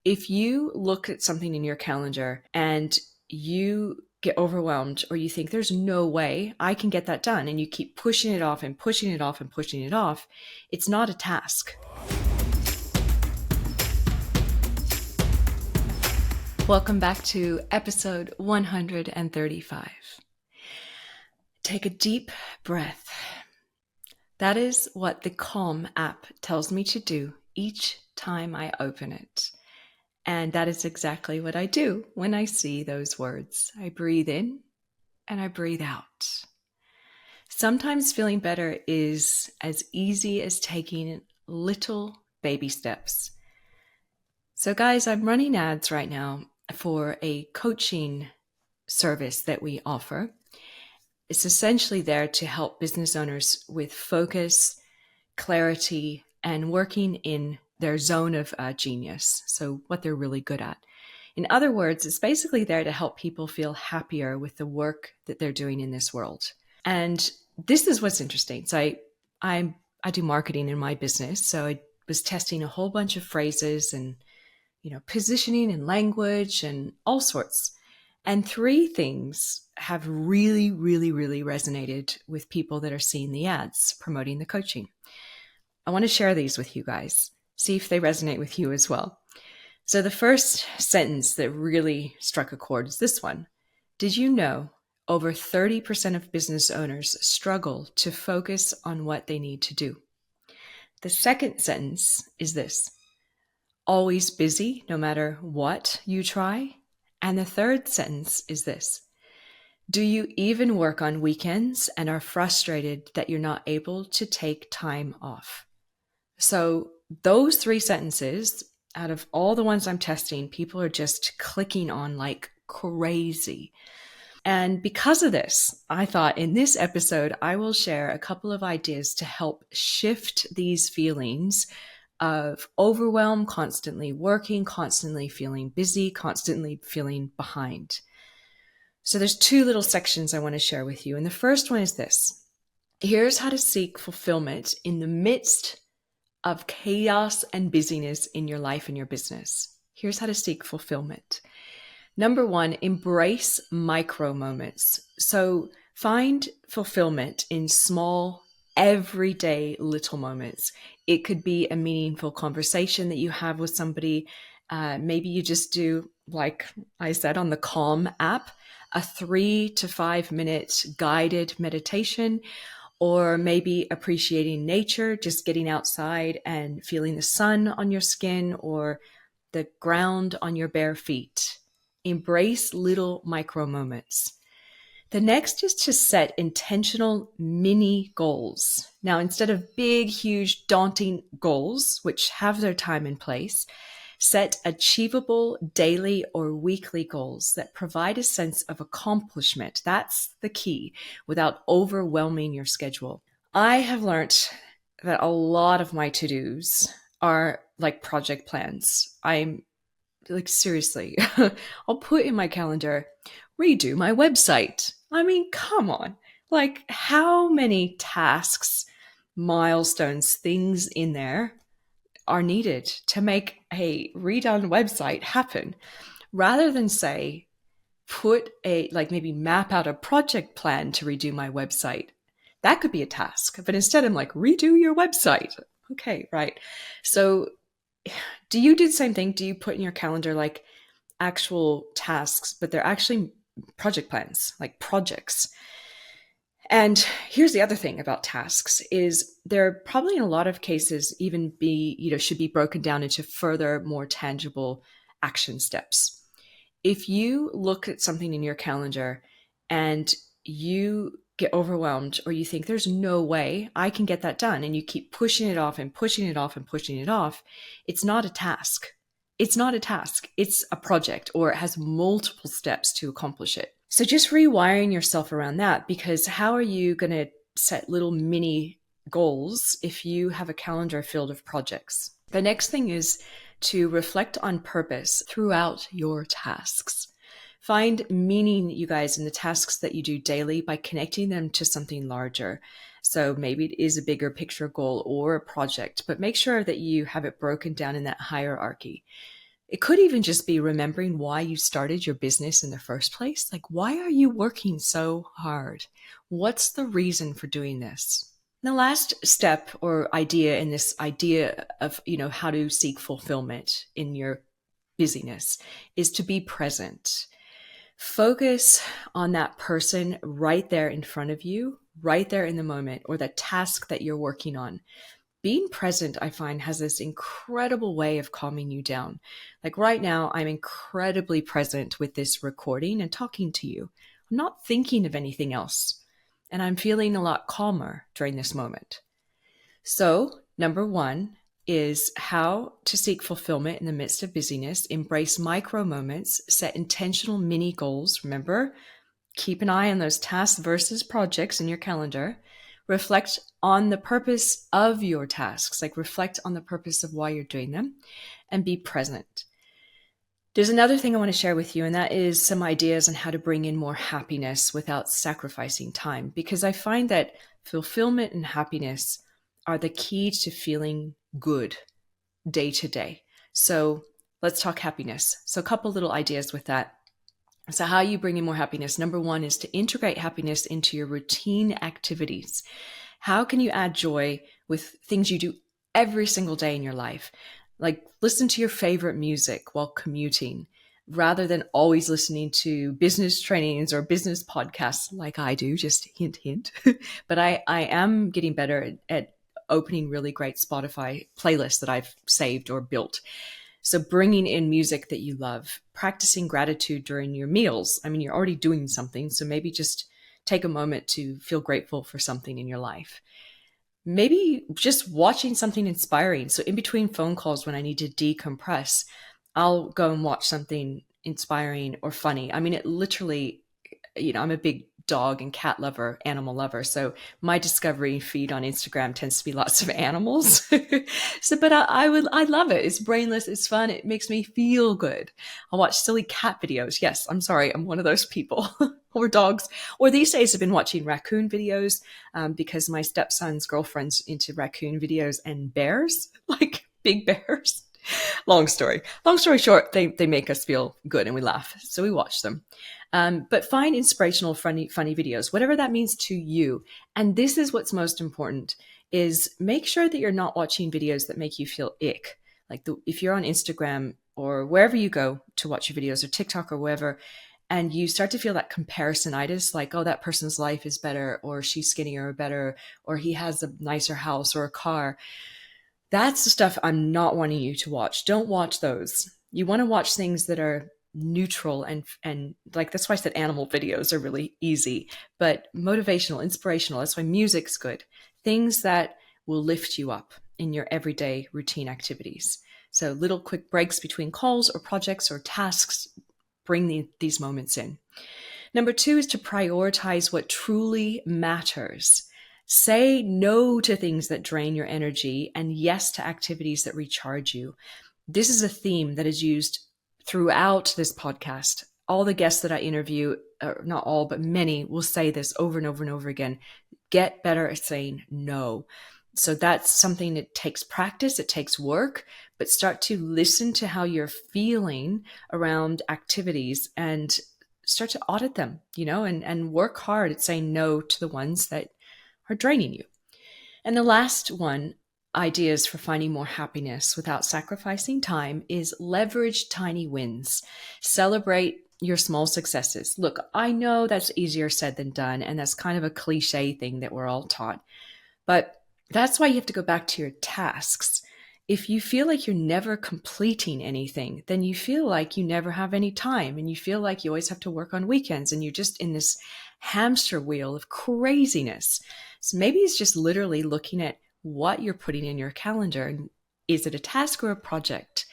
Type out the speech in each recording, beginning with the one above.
If you look at something in your calendar and you get overwhelmed or you think there's no way I can get that done and you keep pushing it off and pushing it off and pushing it off, it's not a task. Welcome back to episode 135. Take a deep breath. That is what the Calm app tells me to do each time I open it. And that is exactly what I do when I see those words. I breathe in and I breathe out. Sometimes feeling better is as easy as taking little baby steps. So guys, I'm running ads right now for a coaching service that we offer. It's essentially there to help business owners with focus, clarity, and working in their zone of genius. So what they're really good at. In other words, it's basically there to help people feel happier with the work that they're doing in this world. And this is what's interesting. So I do marketing in my business. So I was testing a whole bunch of phrases and, positioning and language and all sorts. And three things have really, really, really resonated with people that are seeing the ads promoting the coaching. I want to share these with you guys. See if they resonate with you as well. So the first sentence that really struck a chord is this one. Did you know over 30% of business owners struggle to focus on what they need to do? The second sentence is this. Always busy no matter what you try? And the third sentence is this. Do you even work on weekends and are frustrated that you're not able to take time off? So those three sentences, out of all the ones I'm testing, people are just clicking on like crazy. And because of this, I thought in this episode, I will share a couple of ideas to help shift these feelings of overwhelm, constantly working, constantly feeling busy, constantly feeling behind. So there's two little sections I want to share with you. And the first one is this. Here's how to seek fulfillment in the midst of chaos and busyness in your life and your business. Here's how to seek fulfillment. Number one, embrace micro moments. So find fulfillment in small, everyday little moments. It could be a meaningful conversation that you have with somebody. Maybe you just do, like I said on the Calm app, a 3 to 5 minute guided meditation, or maybe appreciating nature, just getting outside and feeling the sun on your skin or the ground on your bare feet. Embrace little micro moments. The next is to set intentional mini goals. Now, instead of big, huge, daunting goals, which have their time and place, set achievable daily or weekly goals that provide a sense of accomplishment. That's the key, without overwhelming your schedule. I have learned that a lot of my to-dos are like project plans. I'm like, seriously, I'll put in my calendar, redo my website. I mean, come on. Like, how many tasks, milestones, things in there are needed to make a redone website happen? Rather than say, maybe map out a project plan to redo my website. That could be a task. But instead, I'm like, redo your website. Okay, right. So do you do the same thing? Do you put in your calendar like actual tasks, but they're actually project plans, like projects? And here's the other thing about tasks is they're probably in a lot of cases even should be broken down into further, more tangible action steps. If you look at something in your calendar and you get overwhelmed or you think there's no way I can get that done and you keep pushing it off and pushing it off and pushing it off, it's not a task. It's not a task. It's a project, or it has multiple steps to accomplish it. So just rewiring yourself around that, because how are you going to set little mini goals if you have a calendar filled with projects? The next thing is to reflect on purpose throughout your tasks. Find meaning, you guys, in the tasks that you do daily by connecting them to something larger. So maybe it is a bigger picture goal or a project, but make sure that you have it broken down in that hierarchy. It could even just be remembering why you started your business in the first place. Like, why are you working so hard? What's the reason for doing this? The last step or idea in this idea of, how to seek fulfillment in your busyness is to be present. Focus on that person right there in front of you, right there in the moment, or the task that you're working on. Being present, I find, has this incredible way of calming you down. Like right now, I'm incredibly present with this recording and talking to you. I'm not thinking of anything else. And I'm feeling a lot calmer during this moment. So, number one is how to seek fulfillment in the midst of busyness, embrace micro moments, set intentional mini goals. Remember, keep an eye on those tasks versus projects in your calendar. Reflect on the purpose of your tasks, like reflect on the purpose of why you're doing them, and be present. There's another thing I want to share with you, and that is some ideas on how to bring in more happiness without sacrificing time, because I find that fulfillment and happiness are the key to feeling good day to day. So let's talk happiness. So a couple little ideas with that. So how you bring in more happiness. Number one is to integrate happiness into your routine activities. How can you add joy with things you do every single day in your life? Like listen to your favorite music while commuting rather than always listening to business trainings or business podcasts like I do, just hint, hint. But I am getting better at opening really great Spotify playlists that I've saved or built. So bringing in music that you love, practicing gratitude during your meals. I mean, you're already doing something, so maybe just take a moment to feel grateful for something in your life. Maybe just watching something inspiring. So in between phone calls when I need to decompress, I'll go and watch something inspiring or funny. I mean, it literally, I'm a big dog and cat lover, animal lover. So my discovery feed on Instagram tends to be lots of animals. But I love it. It's brainless. It's fun. It makes me feel good. I watch silly cat videos. Yes, I'm sorry. I'm one of those people. Or dogs. Or these days I've been watching raccoon videos because my stepson's girlfriend's into raccoon videos and bears, like big bears. Long story short, they make us feel good and we laugh. So we watch them. But find inspirational, funny videos, whatever that means to you. And this is what's most important is make sure that you're not watching videos that make you feel ick. Like if you're on Instagram or wherever you go to watch your videos or TikTok or wherever, and you start to feel that comparisonitis, like, oh, that person's life is better, or she's skinnier or better, or he has a nicer house or a car. That's the stuff I'm not wanting you to watch. Don't watch those. You want to watch things that are neutral and like that's why I said animal videos are really easy, but motivational, inspirational. That's why music's good. Things that will lift you up in your everyday routine activities. So little quick breaks between calls or projects or tasks bring these moments in. Number two is to prioritize what truly matters. Say no to things that drain your energy and yes to activities that recharge you. This is a theme that is used throughout this podcast. All the guests that I interview, not all, but many, will say this over and over and over again. Get better at saying no. So that's something that takes practice, it takes work, but start to listen to how you're feeling around activities and start to audit them, and work hard at saying no to the ones that are draining you. And the last one, ideas for finding more happiness without sacrificing time, is leverage tiny wins. Celebrate your small successes. Look, I know that's easier said than done, and that's kind of a cliche thing that we're all taught, but that's why you have to go back to your tasks. If you feel like you're never completing anything, then you feel like you never have any time and you feel like you always have to work on weekends and you're just in this hamster wheel of craziness. So maybe it's just literally looking at what you're putting in your calendar. And is it a task or a project?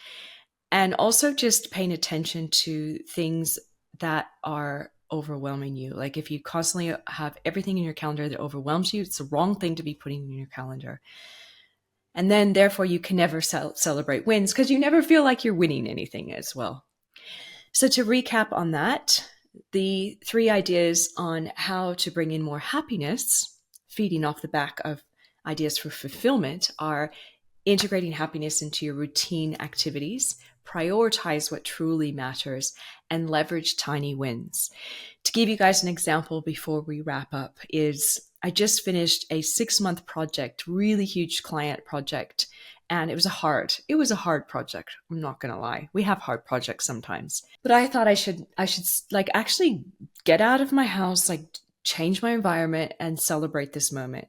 And also just paying attention to things that are overwhelming you. Like if you constantly have everything in your calendar that overwhelms you, it's the wrong thing to be putting in your calendar. And then therefore you can never celebrate wins because you never feel like you're winning anything as well. So to recap on that, the 3 ideas on how to bring in more happiness, feeding off the back of ideas for fulfillment, are integrating happiness into your routine activities, prioritize what truly matters, and leverage tiny wins. To give you guys an example before we wrap up is I just finished a 6-month project, really huge client project. And it was a hard project. I'm not going to lie. We have hard projects sometimes, but I thought I should like actually get out of my house, like change my environment and celebrate this moment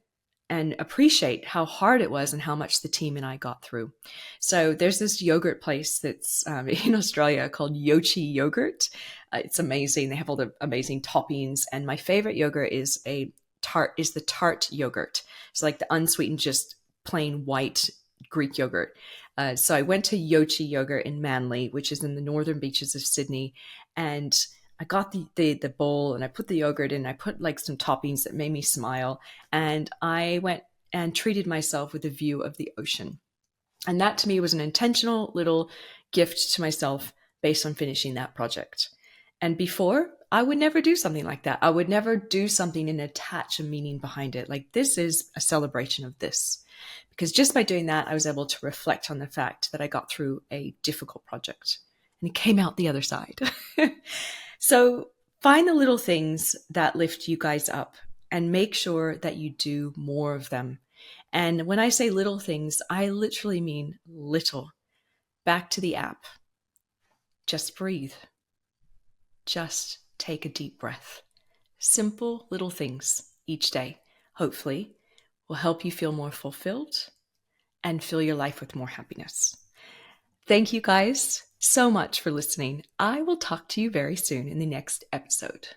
and appreciate how hard it was and how much the team and I got through. So there's this yogurt place that's in Australia called Yochi Yogurt. It's amazing. They have all the amazing toppings, and my favorite yogurt is the tart yogurt. It's like the unsweetened, just plain white Greek yogurt. So I went to Yochi Yogurt in Manly, which is in the northern beaches of Sydney, and I got the bowl and I put the yogurt in. I put like some toppings that made me smile, and I went and treated myself with a view of the ocean. And that to me was an intentional little gift to myself based on finishing that project. And before, I would never do something like that. I would never do something and attach a meaning behind it. Like, this is a celebration of this. Because just by doing that, I was able to reflect on the fact that I got through a difficult project and it came out the other side. So find the little things that lift you guys up and make sure that you do more of them. And when I say little things, I literally mean little. Back to the app. Just breathe. Just take a deep breath. Simple little things each day, hopefully, will help you feel more fulfilled and fill your life with more happiness. Thank you guys so much for listening. I will talk to you very soon in the next episode.